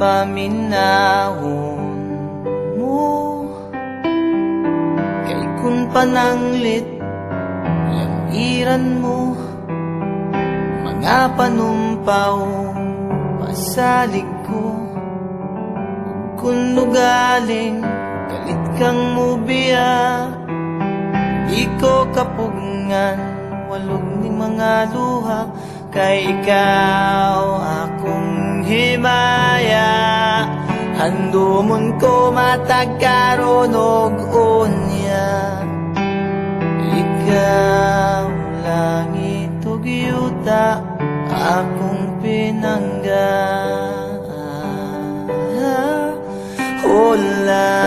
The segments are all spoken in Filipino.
paminahon mo. Kay kun pananglit yang iran mo, mga panumpaw pasalig ko. Kung nugaling galit kang mubiya, di ko kapugngan walog ni mga luha. Kay ikaw akong himaya, handumon ko matagkaroon og unya. Ikaw langit ug yuta akong pinangga. Hola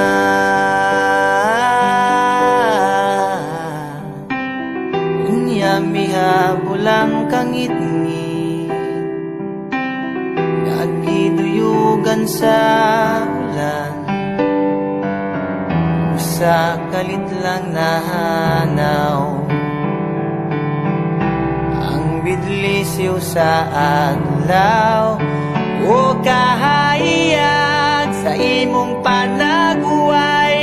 unya mihabulang kangit-ngit, nagiduyugan sa ulan. Usa kalit lang nahanaw ang bidlisiw sa adlaw. O kahayag sa imong panaguway,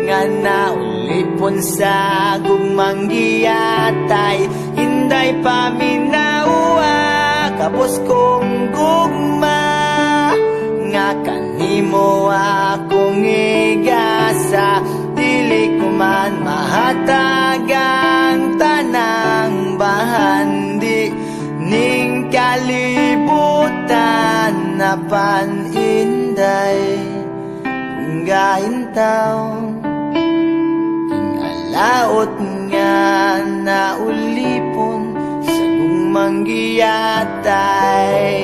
nga naulipon sa gugmang giyatay. Hinday paminawa kapos kong gugma, nga kanimo akong igasa. Dili ko man mahatagang tanang bahandi ning kalibutan na paninday. Gaintaw king alaot nga naulipon sa gugmang giyatay.